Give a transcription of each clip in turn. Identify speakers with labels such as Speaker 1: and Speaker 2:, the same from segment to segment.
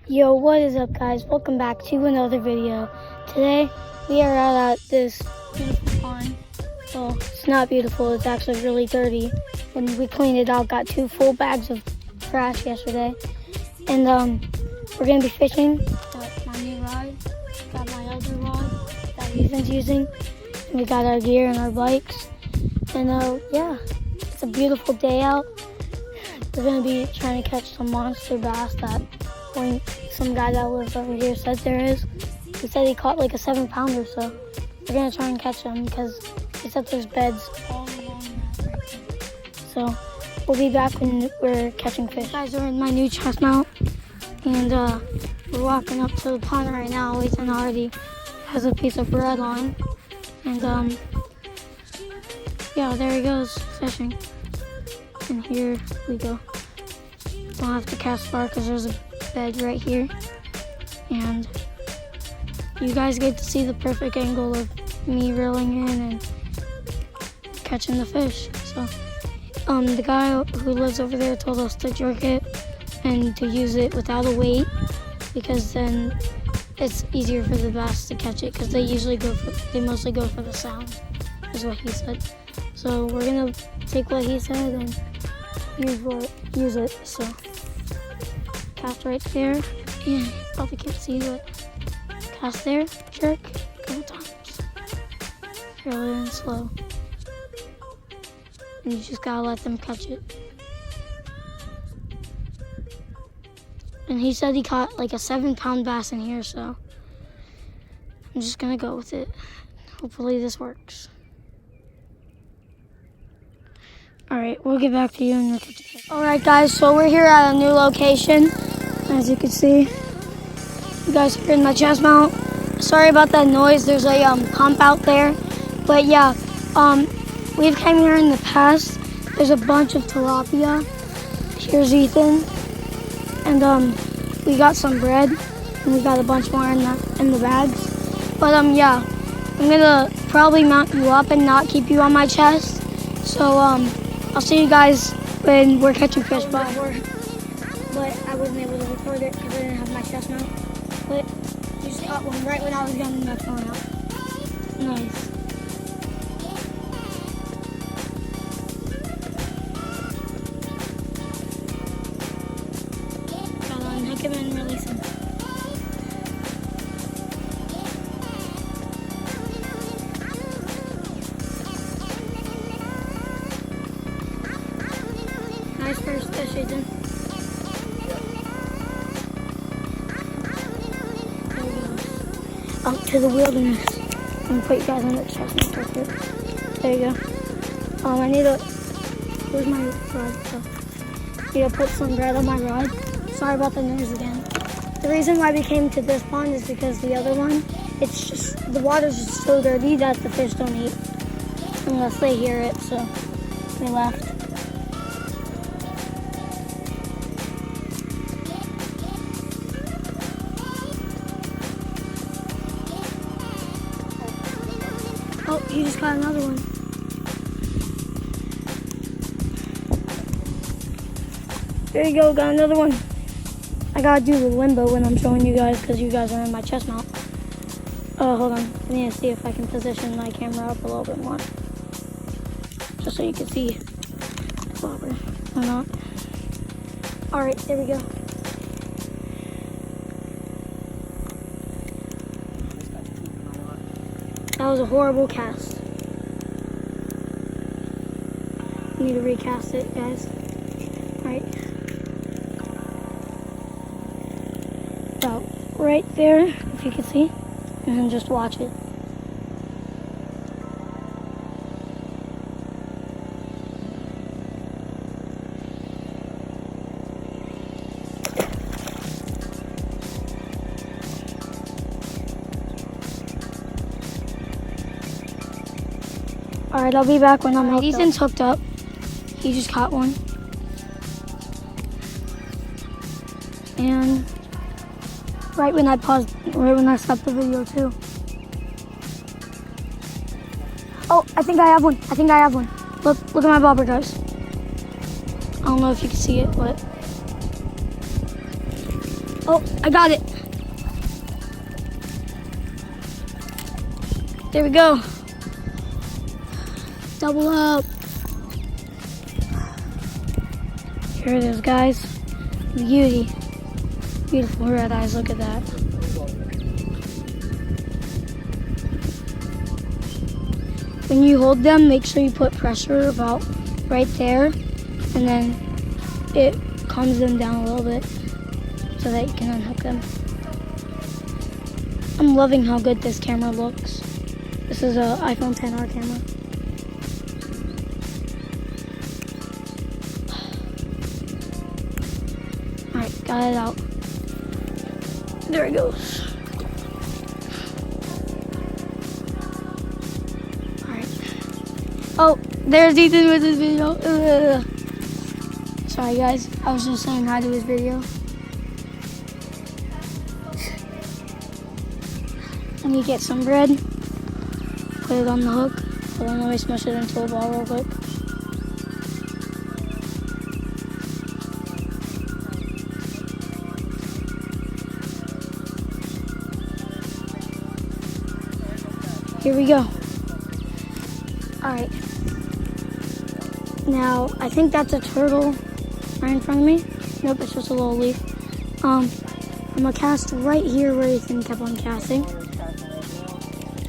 Speaker 1: Yo, what is up, guys? Welcome back to another video. Today we are out at this beautiful pond. Well, it's not beautiful, it's actually really dirty. When we cleaned it out, got 2 full bags of trash yesterday. And we're gonna be fishing. Got my new rod, got my other rod that Ethan's using, and we got our gear and our bikes. And yeah, it's a beautiful day out. We're gonna be trying to catch some monster bass that some guy that lives over here said there is. He said he caught like a 7-pounder, so we're gonna try and catch them because he said there's beds all along that right there. So we'll be back when we're catching fish. You guys are in my new chest mount, and we're walking up to the pond right now. Ethan already has a piece of bread on, and yeah, there he goes fishing. And here we go. Don't have to cast far because there's a bed right here, and you guys get to see the perfect angle of me reeling in and catching the fish. So the guy who lives over there told us to jerk it and to use it without a weight, because then it's easier for the bass to catch it, because they mostly go for the sound, is what he said. So we're gonna take what he said and use it. So cast right there. Yeah, you probably can't see, but cast there, jerk a couple times. Fairly and slow. And you just gotta let them catch it. And he said he caught like a 7-pound bass in here, so I'm just gonna go with it. Hopefully this works. Alright, we'll get back to you in the kitchen. Alright guys, so we're here at a new location. As you can see, you guys are in my chest mount. Sorry about that noise, there's a pump out there. But yeah, we've came here in the past. There's a bunch of tilapia. Here's Ethan. And we got some bread, and we got a bunch more in the bags. But yeah, I'm gonna probably mount you up and not keep you on my chest. So I'll see you guys when we're catching fish. But I wasn't able to record it because I didn't have my chest mount. But you just caught one right when I was getting the next one out. Nice. Gotta unhook him and release him. Nice first fish, Ethan. Out to the wilderness. I'm gonna put you guys on the chest mount real quick. There you go. I need to, where's my rod? I need to put some bread on my rod. Sorry about the noise again. The reason why we came to this pond is because the other one, it's just, the water's just so dirty that the fish don't eat unless they hear it, so we left. Oh, he just got another one. There you go, got another one. I gotta do the limbo when I'm showing you guys because you guys are in my chest mount. Oh, hold on. I need to see if I can position my camera up a little bit more, just so you can see clobber or not. Alright, there we go. That was a horrible cast. Need to recast it, guys. Alright. About right there, if you can see. And then just watch it. Alright, I'll be back when I'm hooked up. Ethan's hooked up. He just caught one. And right when I stopped the video too. Oh, I think I have one. Look at my bobber, guys. I don't know if you can see it, but Oh, I got it. There we go. Double up. Here it is, guys. Beauty. Beautiful red eyes, look at that. When you hold them, make sure you put pressure about right there, and then it calms them down a little bit so that you can unhook them. I'm loving how good this camera looks. This is an iPhone XR camera. Alright, got it out. There it goes. Oh, there's Ethan with his video. Sorry guys, I was just saying hi to his video. Let me get some bread, put it on the hook, hold on, let me smush it into a ball real quick. Here we go. Alright. Now, I think that's a turtle right in front of me. Nope, it's just a little leaf. I'm gonna cast right here where Ethan kept on casting.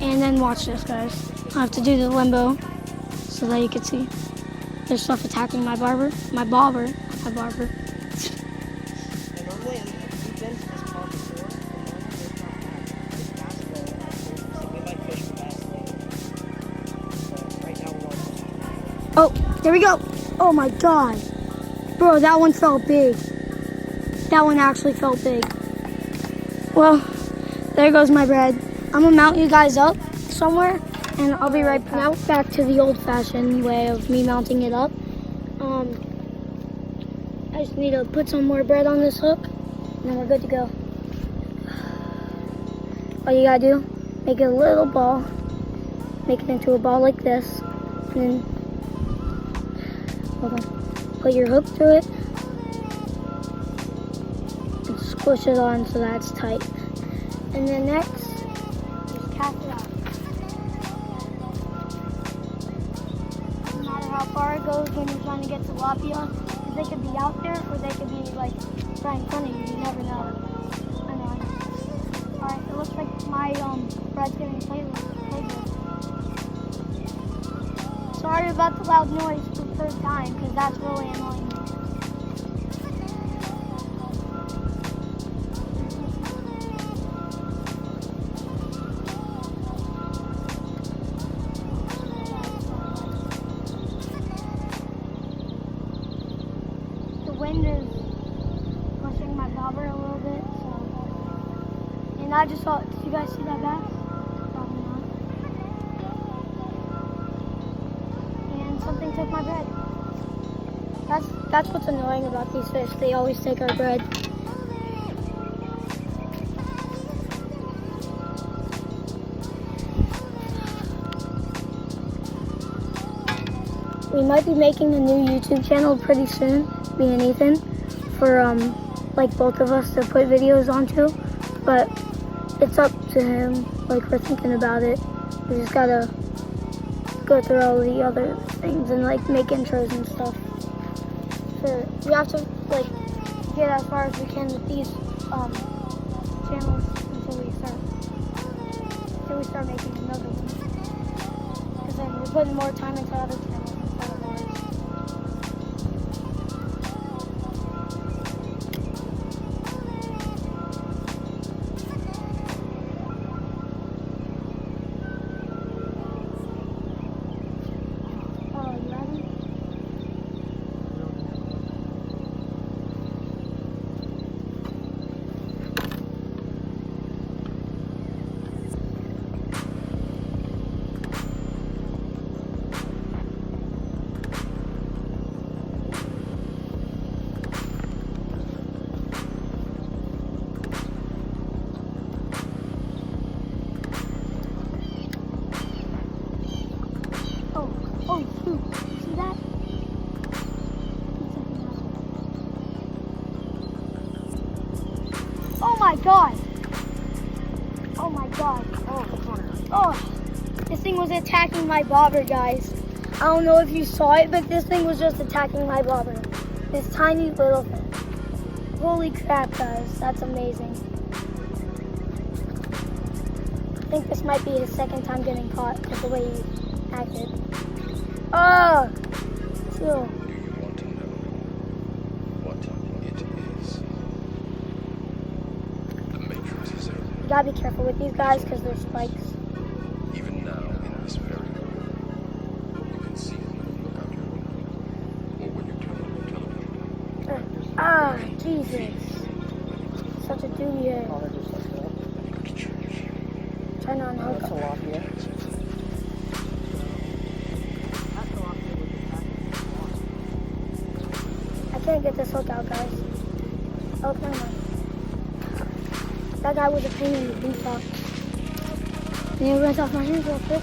Speaker 1: And then watch this, guys. I have to do the limbo so that you can see. There's stuff attacking my bobber. My barber. Oh, there we go. Oh my God. Bro, that one felt big. That one actually felt big. Well, there goes my bread. I'm gonna mount you guys up somewhere and I'll be right back. Now back to the old-fashioned way of me mounting it up. I just need to put some more bread on this hook and then we're good to go. All you gotta do, make it a little ball, make it into a ball like this, and then hold on. Put your hook through it and squish it on so that it's tight. And then next, just cast it out. No matter how far it goes when you're trying to get tilapia, because they could be out there or they could be like right in front of you. You never know. I know. Alright, it looks like my bread's getting played with. Sorry about the loud noise for the third time, because that's really annoying me. The wind is pushing my bobber a little bit, so. And I just saw, did you guys see that bass? Probably not. Something took my bread. That's what's annoying about these fish. They always take our bread. We might be making a new YouTube channel pretty soon, me and Ethan, for like both of us to put videos onto, but it's up to him. Like, we're thinking about it. We just gotta go through all the other things and like make intros and stuff. So we have to like get as far as we can with these channels until we start making another one. Because then we're putting more time into other channels instead of ours. my god. Oh my god. Oh, this thing was attacking my bobber, guys. I don't know if you saw it, but this thing was just attacking my bobber. This tiny little thing. Holy crap, guys. That's amazing. I think this might be his second time getting caught because the way he acted. Oh! Chill.
Speaker 2: Do you want to know what it is? The Matrix is over.
Speaker 1: You gotta be careful with these guys because they're spikes.
Speaker 2: Even now, in this very moment, you can see it when you look out your window, or when you turn on your television.
Speaker 1: Ah, Jesus. Such a duty here.
Speaker 2: Go to church.
Speaker 3: Turn on hook.
Speaker 4: Tilapia.
Speaker 1: I can't get this hook out, guys. Oh, never mind. That guy was a pain in the boots. Can you rinse off my hands real quick?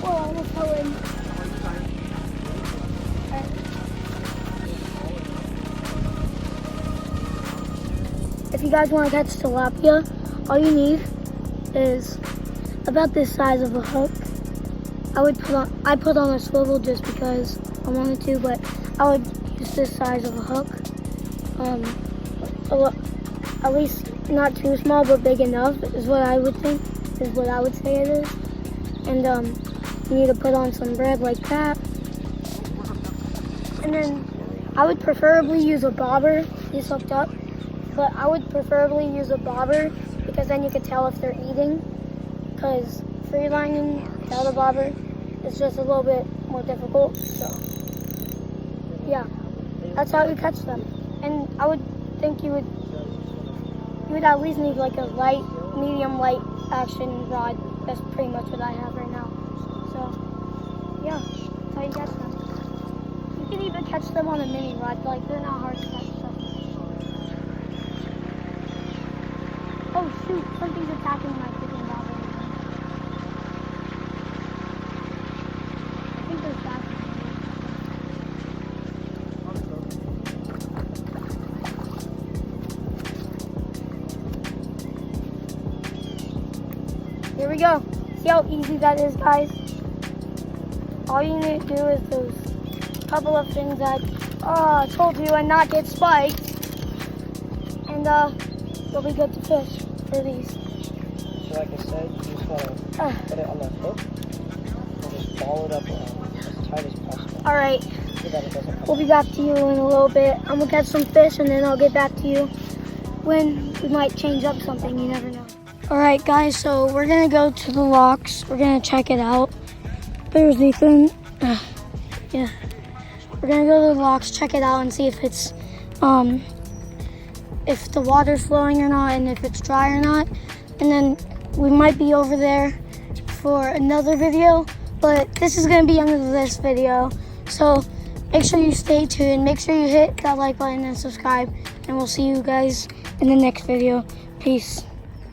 Speaker 1: Whoa, I almost fell in. Alright. If you guys want to catch tilapia, all you need is about this size of a hook. I put on a swivel just because I wanted to, but I would use this size of a hook. At least not too small, but big enough is what I would think, is what I would say it is. And you need to put on some bread like that. And then I would preferably use a bobber. He's hooked up, but I would preferably use a bobber because then you can tell if they're eating. Because free lining without a bobber is just a little bit more difficult. So yeah, that's how you catch them. And I would think you would at least need like a medium light action rod. That's pretty much what I have right now. So yeah, that's how you catch them. You can even catch them on a mini rod. Like, they're not hard to catch. So. Oh shoot, something's attacking my freaking bobber. I think there's that. Here we go. See how easy that is, guys? All you need to do is those couple of things that I told you and not get spiked. And you'll be good to fish for these.
Speaker 3: So like I said, you just gotta put it on the hook and just ball it up as tight as possible.
Speaker 1: Alright,
Speaker 3: So that it doesn't
Speaker 1: we'll be back to you in a little bit. I'm gonna catch some fish and then I'll get back to you when we might change up something, you never know. Alright guys, so we're gonna go to the locks. We're gonna check it out. There's Ethan. Yeah. We're gonna go to the locks, check it out and see if it's if the water's flowing or not and if it's dry or not. And then we might be over there for another video, but this is gonna be under this video. So make sure you stay tuned. Make sure you hit that like button and subscribe, and we'll see you guys in the next video. Peace.